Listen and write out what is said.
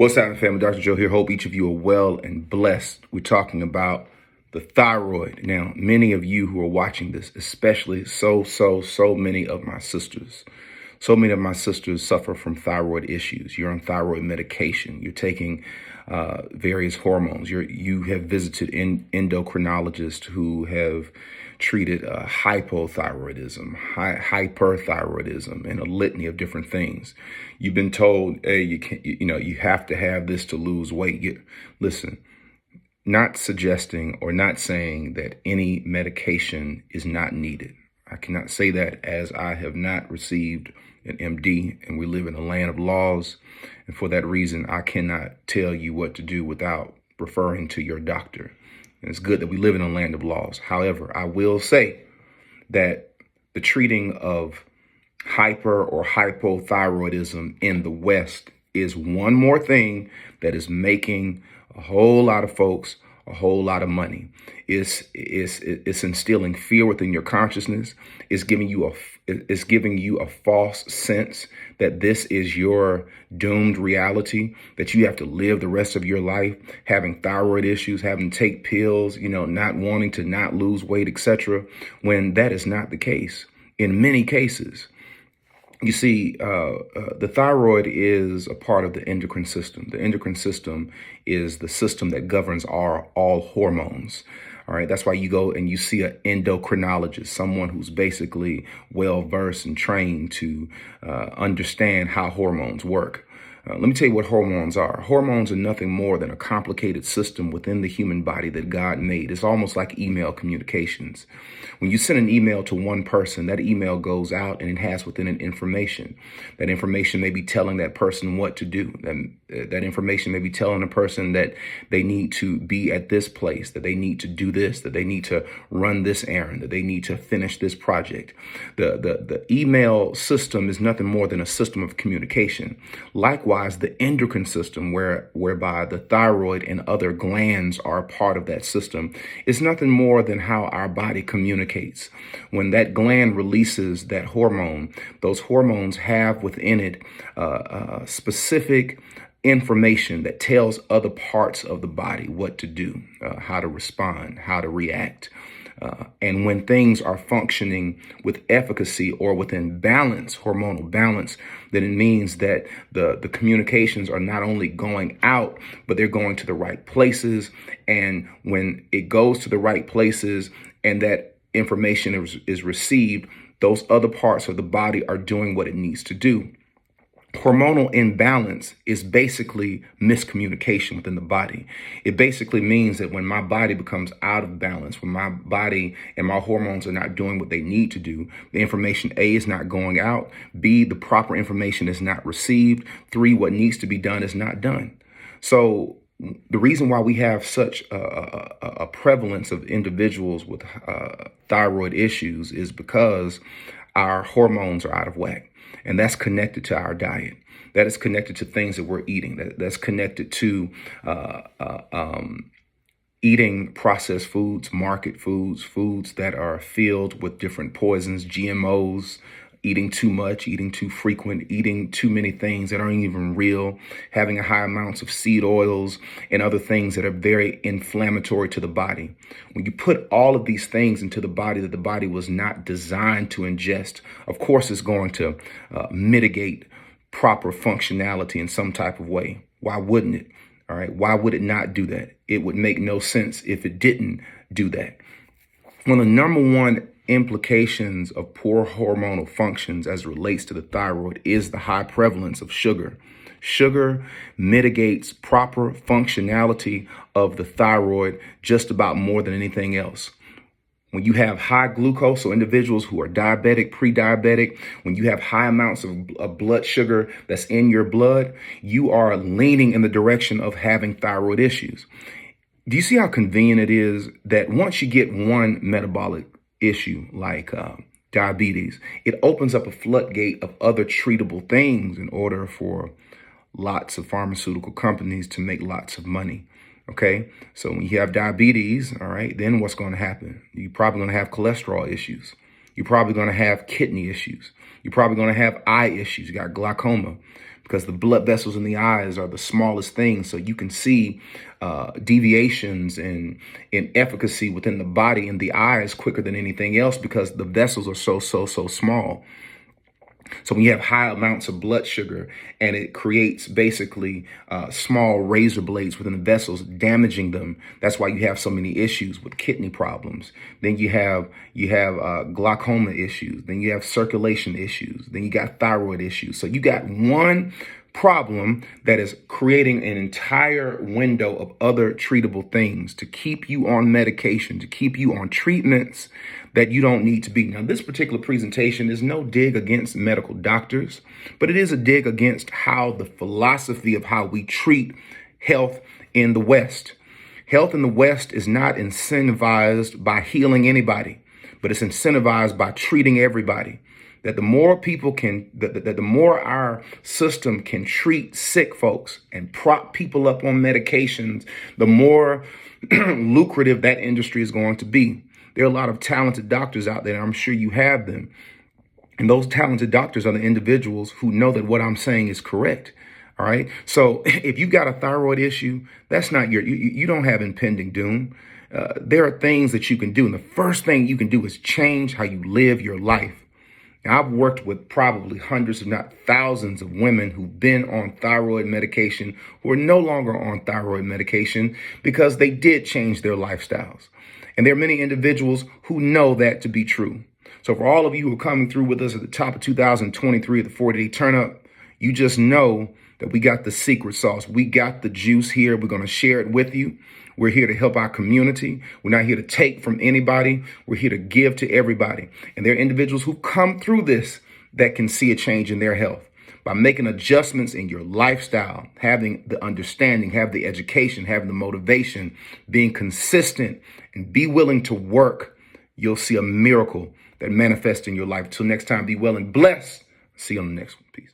What's happening, family? Dr. Joe here. Hope each of you are well and blessed. We're talking about the thyroid. Now, many of you who are watching this, especially so many of my sisters, suffer from thyroid issues. You're on thyroid medication. You're taking various hormones. You have visited endocrinologists who have treated hypothyroidism, hyperthyroidism, and a litany of different things. You've been told, hey, you have to have this to lose weight. Listen, not suggesting or not saying that any medication is not needed. I cannot say that, as I have not received an MD, and we live in a land of laws. And for that reason, I cannot tell you what to do without referring to your doctor. And it's good that we live in a land of laws. However, I will say that the treating of hyper or hypothyroidism in the West is one more thing that is making a whole lot of folks a whole lot of money. It's instilling fear within your consciousness. It's giving you a false sense that this is your doomed reality, that you have to live the rest of your life having thyroid issues, having to take pills, not wanting to not lose weight, etc., when that is not the case in many cases. You see, the thyroid is a part of the endocrine system. The endocrine system is the system that governs all hormones. All right. That's why you go and you see an endocrinologist, someone who's basically well-versed and trained to understand how hormones work. Let me tell you what hormones are. Hormones are nothing more than a complicated system within the human body that God made. It's almost like email communications. When you send an email to one person, that email goes out and it has within it information. That information may be telling that person what to do. That information may be telling a person that they need to be at this place, that they need to do this, that they need to run this errand, that they need to finish this project. The email system is nothing more than a system of communication. Likewise, the endocrine system, whereby the thyroid and other glands are part of that system, is nothing more than how our body communicates. When that gland releases that hormone, those hormones have within it specific information that tells other parts of the body what to do, how to respond, how to react. And when things are functioning with efficacy or within balance, hormonal balance, then it means that the communications are not only going out, but they're going to the right places. And when it goes to the right places and that information is received, those other parts of the body are doing what it needs to do. Hormonal imbalance is basically miscommunication within the body. It basically means that when my body becomes out of balance, when my body and my hormones are not doing what they need to do, the information A is not going out, B, the proper information is not received, 3, what needs to be done is not done. So the reason why we have such a prevalence of individuals with thyroid issues is because our hormones are out of whack. And that's connected to our diet. That is connected to things that we're eating. That's connected to eating processed foods, market foods, foods that are filled with different poisons, GMOs, eating too much, eating too frequent, eating too many things that aren't even real, having a high amounts of seed oils and other things that are very inflammatory to the body. When you put all of these things into the body that the body was not designed to ingest, of course, it's going to mitigate proper functionality in some type of way. Why wouldn't it? All right. Why would it not do that? It would make no sense if it didn't do that. One of the number one implications of poor hormonal functions as it relates to the thyroid is the high prevalence of sugar. Sugar mitigates proper functionality of the thyroid just about more than anything else. When you have high glucose, so individuals who are diabetic, pre-diabetic, when you have high amounts of blood sugar that's in your blood, you are leaning in the direction of having thyroid issues. Do you see how convenient it is that once you get one metabolic issue like diabetes, it opens up a floodgate of other treatable things in order for lots of pharmaceutical companies to make lots of money? Okay, so when you have diabetes, all right, then what's going to happen? You're probably going to have cholesterol issues. You're probably going to have kidney issues. You're probably going to have eye issues. You got glaucoma. because the blood vessels in the eyes are the smallest things. So you can see deviations in efficacy within the body in the eyes quicker than anything else, because the vessels are so small. So when you have high amounts of blood sugar, and it creates basically small razor blades within the vessels, damaging them. That's why you have so many issues with kidney problems. Then you have glaucoma issues. Then you have circulation issues. Then you got thyroid issues. So you got one problem that is creating an entire window of other treatable things to keep you on medication, to keep you on treatments that you don't need to be. Now, this particular presentation is no dig against medical doctors, but it is a dig against how the philosophy of how we treat health in the West. Health in the West is not incentivized by healing anybody, but it's incentivized by treating everybody. That the more people can, that the more our system can treat sick folks and prop people up on medications, the more lucrative that industry is going to be. There are a lot of talented doctors out there, and I'm sure you have them. And those talented doctors are the individuals who know that what I'm saying is correct. All right. So if you've got a thyroid issue, that's not you don't have impending doom. There are things that you can do. And the first thing you can do is change how you live your life. Now, I've worked with probably hundreds, if not thousands, of women who've been on thyroid medication who are no longer on thyroid medication because they did change their lifestyles. And there are many individuals who know that to be true. So for all of you who are coming through with us at the top of 2023 at the 40-day turn up, you just know that we got the secret sauce. We got the juice here. We're going to share it with you. We're here to help our community. We're not here to take from anybody. We're here to give to everybody. And there are individuals who come through this that can see a change in their health by making adjustments in your lifestyle, having the understanding, have the education, having the motivation, being consistent, and be willing to work. You'll see a miracle that manifests in your life. Till next time, be well and blessed. See you on the next one. Peace.